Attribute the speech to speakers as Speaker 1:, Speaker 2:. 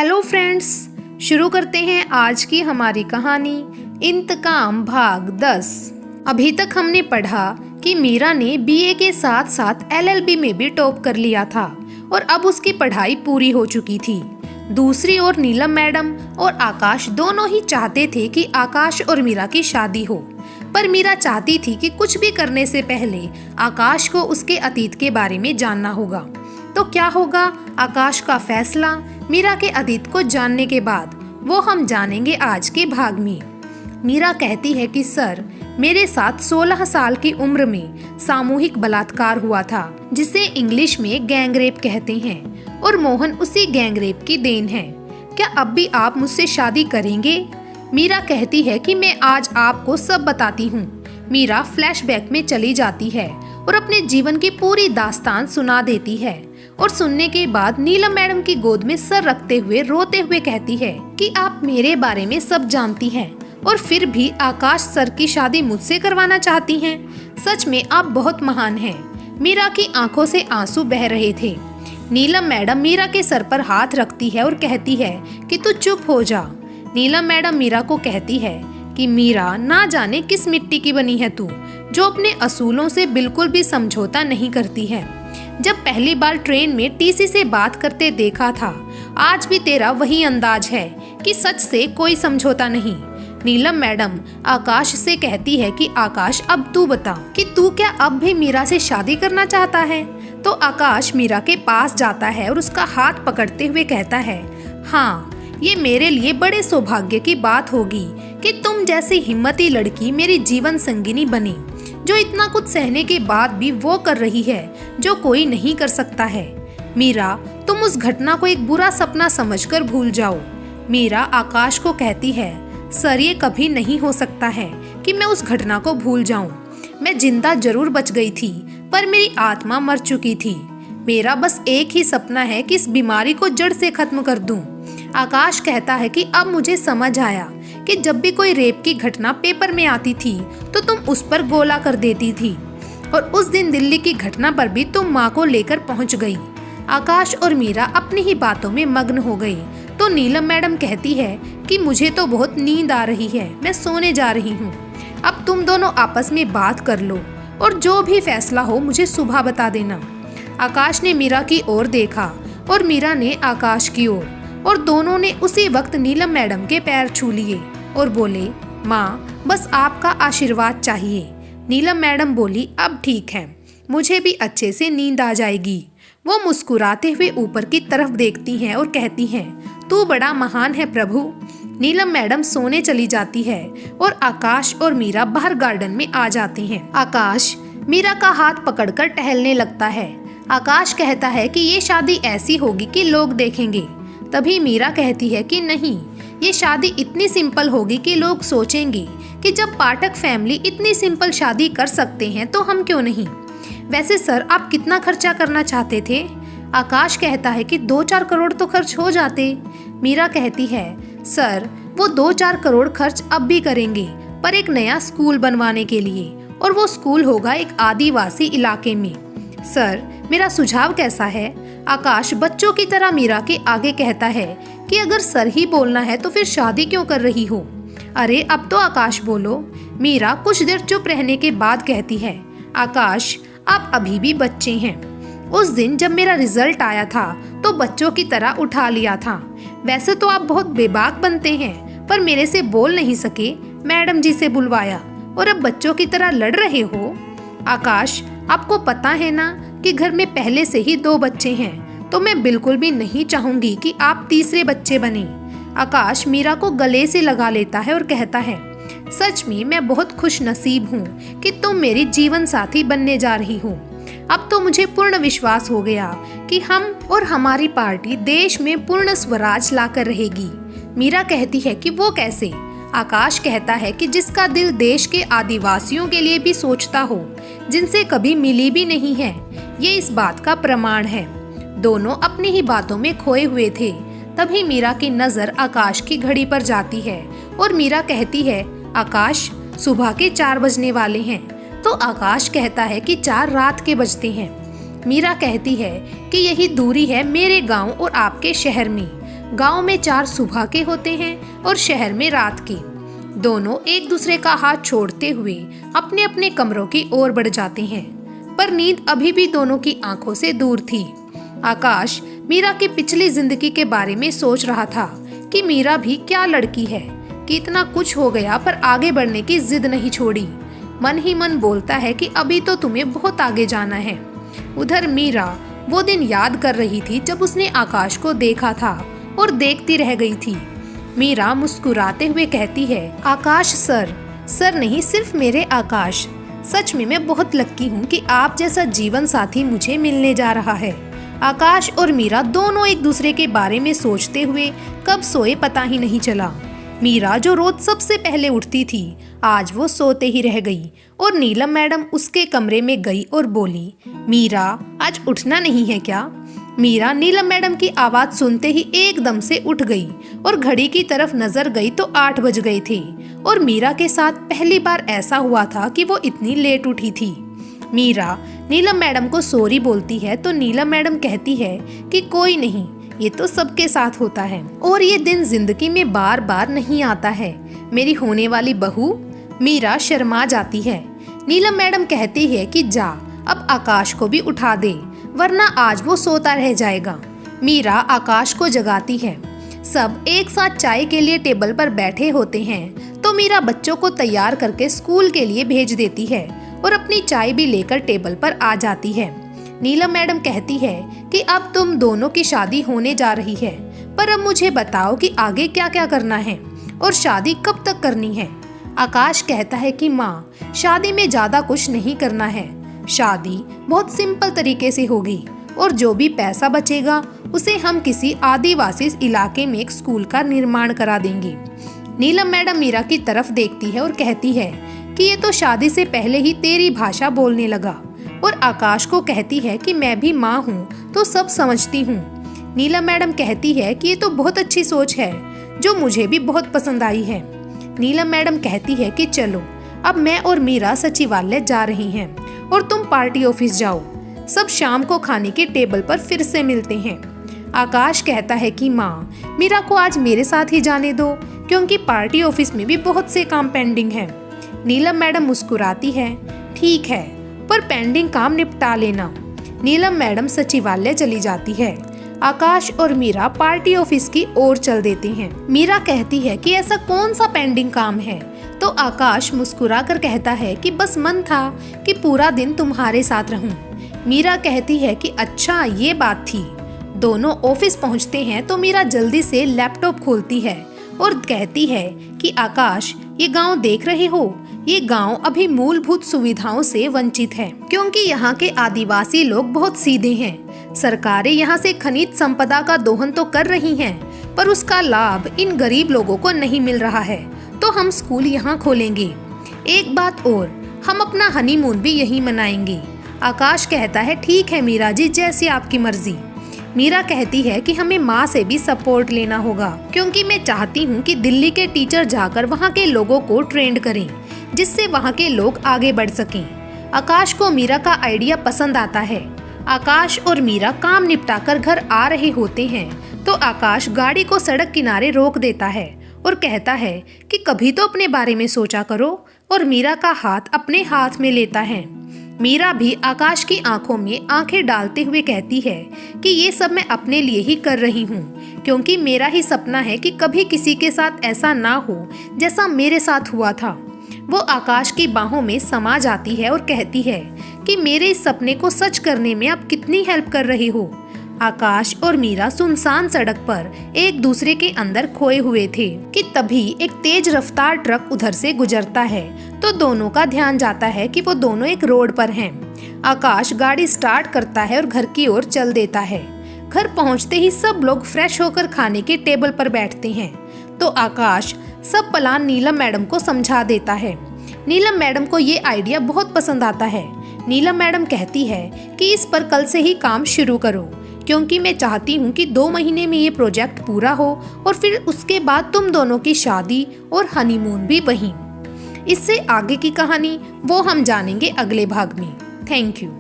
Speaker 1: Hello friends, शुरू करते हैं आज की हमारी कहानी इंतकाम भाग 10। अभी तक हमने पढ़ा कि मीरा ने बीए के साथ साथ एलएलबी में भी टॉप कर लिया था और अब उसकी पढ़ाई पूरी हो चुकी थी। दूसरी ओर नीलम मैडम और आकाश दोनों ही चाहते थे कि आकाश और मीरा की शादी हो, पर मीरा चाहती थी कि कुछ भी करने से पहले आकाश को उसके अतीत के बारे में जानना होगा। तो क्या होगा आकाश का फैसला मीरा के अतीत को जानने के बाद, वो हम जानेंगे आज के भाग में। मीरा कहती है कि सर, मेरे साथ 16 साल की उम्र में सामूहिक बलात्कार हुआ था, जिसे इंग्लिश में गैंगरेप कहते हैं, और मोहन उसी गैंगरेप की देन है। क्या अब भी आप मुझसे शादी करेंगे? मीरा कहती है कि मैं आज आपको सब बताती हूँ। मीरा फ्लैशबैक में चली जाती है और अपने जीवन की पूरी दास्तान सुना देती है, और सुनने के बाद नीलम मैडम की गोद में सर रखते हुए रोते हुए कहती है कि आप मेरे बारे में सब जानती हैं और फिर भी आकाश सर की शादी मुझसे करवाना चाहती हैं। सच में आप बहुत महान हैं। मीरा की आंखों से आंसू बह रहे थे। नीलम मैडम मीरा के सर पर हाथ रखती है और कहती है कि तू चुप हो जा। नीलम मैडम मीरा को कहती है कि मीरा, ना जाने किस मिट्टी की बनी है तू, जो अपने असूलों से बिल्कुल भी समझौता नहीं करती है। जब पहली बार ट्रेन में टीसी से बात करते देखा था, आज भी तेरा वही अंदाज है कि सच से कोई समझौता नहीं। नीलम मैडम आकाश से कहती है कि आकाश, अब तू बता कि तू क्या अब भी मीरा से शादी करना चाहता है? तो आकाश मीरा के पास जाता है और उसका हाथ पकड़ते हुए कहता है, हाँ, ये मेरे लिए बड़े सौभाग्य की बात होगी कि तुम जैसी हिम्मती लड़की मेरी जीवन संगिनी बनी, जो इतना कुछ सहने के बाद भी वो कर रही है जो कोई नहीं कर सकता है। मीरा, तुम उस घटना को एक बुरा सपना समझकर भूल जाओ। मीरा आकाश को कहती है, सर, ये कभी नहीं हो सकता है कि मैं उस घटना को भूल जाऊं। मैं जिंदा जरूर बच गई थी, पर मेरी आत्मा मर चुकी थी। मेरा बस एक ही सपना है कि इस बीमारी को जड़ से खत्म कर दूं। आकाश कहता है कि अब मुझे समझ आया कि जब भी कोई रेप की घटना पेपर में आती थी तो तुम उस पर गोला कर देती थी, और उस दिन दिल्ली की घटना पर भी तुम माँ को लेकर पहुँच गई। आकाश और मीरा अपनी ही बातों में मग्न हो गई। तो नीलम मैडम कहती है कि मुझे तो बहुत नींद आ रही है, मैं सोने जा रही हूँ। अब तुम दोनों आपस में बात कर लो और जो भी फैसला हो मुझे सुबह बता देना। आकाश ने मीरा की ओर देखा और मीरा ने आकाश की ओर, और दोनों ने उसी वक्त नीलम मैडम के पैर छू लिए और बोले, माँ, बस आपका आशीर्वाद चाहिए। नीलम मैडम बोली, अब ठीक है, मुझे भी अच्छे से नींद आ जाएगी। वो मुस्कुराते हुए ऊपर की तरफ देखती हैं और कहती हैं, तू बड़ा महान है प्रभु। नीलम मैडम सोने चली जाती है और आकाश और मीरा बाहर गार्डन में आ जाते हैं। आकाश मीरा का हाथ पकड़कर टहलने लगता है। आकाश कहता है कि ये शादी ऐसी होगी कि लोग देखेंगे। तभी मीरा कहती है कि नहीं, ये शादी इतनी सिंपल होगी कि लोग सोचेंगे कि जब पाठक फैमिली इतनी सिंपल शादी कर सकते हैं तो हम क्यों नहीं। वैसे सर, आप कितना खर्चा करना चाहते थे? आकाश कहता है कि 2-4 करोड़ तो खर्च हो जाते। मीरा कहती है, सर, वो 2-4 करोड़ खर्च अब भी करेंगे, पर एक नया स्कूल बनवाने के लिए, और वो स्कूल होगा एक आदिवासी इलाके में। सर, मेरा सुझाव कैसा है? आकाश बच्चों की तरह मीरा के आगे कहता है कि अगर सर ही बोलना है तो फिर शादी क्यों कर रही हो? अरे अब तो आकाश बोलो। मीरा कुछ देर चुप रहने के बाद कहती है, आकाश, आप अभी भी बच्चे हैं। उस दिन जब मेरा रिजल्ट आया था तो बच्चों की तरह उठा लिया था। वैसे तो आप बहुत बेबाक बनते हैं, पर मेरे से बोल नहीं सके, मैडम जी से बुलवाया और अब बच्चों की तरह लड़ रहे हो। आकाश, आपको पता है ना कि घर में पहले से ही 2 बच्चे हैं, तो मैं बिल्कुल भी नहीं चाहूंगी कि आप तीसरे बच्चे बने। आकाश मीरा को गले से लगा लेता है और कहता है, सच में मैं बहुत खुश नसीब हूँ कि तुम मेरी जीवन साथी बनने जा रही हो। अब तो मुझे पूर्ण विश्वास हो गया कि हम और हमारी पार्टी देश में पूर्ण स्वराज लाकर रहेगी। मीरा कहती है कि वो कैसे? आकाश कहता है कि जिसका दिल देश के आदिवासियों के लिए भी सोचता हो, जिनसे कभी मिली भी नहीं है, ये इस बात का प्रमाण है। दोनों अपनी ही बातों में खोए हुए थे। तभी मीरा की नजर आकाश की घड़ी पर जाती है और मीरा कहती है, आकाश, सुबह के 4 बजने वाले हैं। तो आकाश कहता है कि 4 रात के बजते हैं। मीरा कहती है कि यही दूरी है मेरे गांव और आपके शहर में। गांव में 4 सुबह के होते हैं और शहर में रात के। दोनों एक दूसरे का हाथ छोड़ते हुए अपने अपने कमरों की ओर बढ़ जाते हैं, पर नींद अभी भी दोनों की आंखों से दूर थी। आकाश मीरा की पिछली जिंदगी के बारे में सोच रहा था कि मीरा भी क्या लड़की है कि इतना कुछ हो गया पर आगे बढ़ने की जिद नहीं छोड़ी। मन ही मन बोलता है कि अभी तो तुम्हें बहुत आगे जाना है। उधर मीरा वो दिन याद कर रही थी जब उसने आकाश को देखा था और देखती रह गई थी। मीरा मुस्कुराते हुए कहती है, आकाश सर नहीं, सिर्फ मेरे आकाश। सच में मैं बहुत लक्की हूँ कि आप जैसा जीवन साथी मुझे मिलने जा रहा है। आकाश और मीरा दोनों एक दूसरे के बारे में सोचते हुए कब सोए पता ही नहीं चला। मीरा जो रोज सबसे पहले उठती थी, आज वो सोते ही रह गई और नीलम मैडम उसके कमरे में गई और बोली, मीरा आज उठना नहीं है क्या? मीरा नीलम मैडम की आवाज सुनते ही एकदम से उठ गई और घड़ी की तरफ नजर गई तो 8 बज गए थे और मीरा के साथ पहली बार ऐसा हुआ था कि वो इतनी लेट उठी थी। मीरा नीलम मैडम को सॉरी बोलती है तो नीलम मैडम कहती है कि कोई नहीं, ये तो सबके साथ होता है और ये दिन जिंदगी में बार बार नहीं आता है, मेरी होने वाली बहू। मीरा शर्मा जाती है। नीलम मैडम कहती है कि जा अब आकाश को भी उठा दे, वरना आज वो सोता रह जाएगा। मीरा आकाश को जगाती है। सब एक साथ चाय के लिए टेबल पर बैठे होते हैं तो मीरा बच्चों को तैयार करके स्कूल के लिए भेज देती है और अपनी चाय भी लेकर टेबल पर आ जाती है। नीलम मैडम कहती है कि अब तुम दोनों की शादी होने जा रही है, पर अब मुझे बताओ कि आगे क्या क्या करना है और शादी कब तक करनी है। आकाश कहता है कि माँ, शादी में ज्यादा कुछ नहीं करना है, शादी बहुत सिंपल तरीके से होगी और जो भी पैसा बचेगा उसे हम किसी आदिवासी इलाके में एक स्कूल का निर्माण करा देंगे। नीलम मैडम मीरा की तरफ देखती है और कहती है कि ये तो शादी से पहले ही तेरी भाषा बोलने लगा, और आकाश को कहती है कि मैं भी माँ हूँ तो सब समझती हूँ। नीलम मैडम कहती है कि ये तो बहुत अच्छी सोच है जो मुझे भी बहुत पसंद आई है। नीलम मैडम कहती है कि चलो अब मैं और मीरा सचिवालय जा रही हैं और तुम पार्टी ऑफिस जाओ, सब शाम को खाने के टेबल पर फिर से मिलते हैं। आकाश कहता है कि माँ, मीरा को आज मेरे साथ ही जाने दो क्योंकि पार्टी ऑफिस में भी बहुत से काम पेंडिंग हैं। नीलम मैडम मुस्कुराती है, ठीक है, पर पेंडिंग काम निपटा लेना। नीलम मैडम सचिवालय चली जाती है। आकाश और मीरा पार्टी ऑफिस की ओर चल देते हैं। मीरा कहती है कि ऐसा कौन सा पेंडिंग काम है, तो आकाश मुस्कुराकर कहता है कि बस मन था कि पूरा दिन तुम्हारे साथ रहूं। मीरा कहती है कि अच्छा ये बात थी। दोनों ऑफिस पहुंचते हैं तो मीरा जल्दी से लैपटॉप खोलती है और कहती है कि आकाश, ये गांव देख रहे हो, ये गांव अभी मूलभूत सुविधाओं से वंचित है क्योंकि यहाँ के आदिवासी लोग बहुत सीधे हैं। सरकारें यहाँ से खनिज संपदा का दोहन तो कर रही हैं, पर उसका लाभ इन गरीब लोगों को नहीं मिल रहा है, तो हम स्कूल यहाँ खोलेंगे। एक बात और, हम अपना हनीमून भी यहीं मनाएंगे। आकाश कहता है ठीक है मीरा जी, जैसी आपकी मर्जी। मीरा कहती है कि हमें माँ से भी सपोर्ट लेना होगा क्योंकि मैं चाहती हूँ कि दिल्ली के टीचर जाकर वहाँ के लोगों को ट्रेंड करें जिससे वहाँ के लोग आगे बढ़ सकें। आकाश को मीरा का आइडिया पसंद आता है। आकाश और मीरा काम निपटाकर घर आ रहे होते हैं तो आकाश गाड़ी को सड़क किनारे रोक देता है और कहता है कि कभी तो अपने बारे में सोचा करो, और मीरा का हाथ अपने हाथ में लेता है। मीरा भी आकाश की आंखों में आंखें डालते हुए कहती है कि ये सब मैं अपने लिए ही कर रही हूँ क्योंकि मेरा ही सपना है कि कभी किसी के साथ ऐसा ना हो जैसा मेरे साथ हुआ था। वो आकाश की बाहों में समा जाती है और कहती है कि मेरे इस सपने को सच करने में आप कितनी हेल्प कर रही हो। आकाश और मीरा सुनसान सड़क पर एक दूसरे के अंदर खोए हुए थे कि तभी एक तेज रफ्तार ट्रक उधर से गुजरता है तो दोनों का ध्यान जाता है कि वो दोनों एक रोड पर हैं। आकाश गाड़ी स्टार्ट करता है और घर की ओर चल देता है। घर पहुंचते ही सब लोग फ्रेश होकर खाने के टेबल पर बैठते हैं तो आकाश सब प्लान नीलम मैडम को समझा देता है। नीलम मैडम को ये आइडिया बहुत पसंद आता है। नीलम मैडम कहती है कि इस पर कल से ही काम शुरू करो क्योंकि मैं चाहती हूँ कि 2 महीने में ये प्रोजेक्ट पूरा हो और फिर उसके बाद तुम दोनों की शादी और हनीमून भी वहीं। इससे आगे की कहानी वो हम जानेंगे अगले भाग में। Thank you.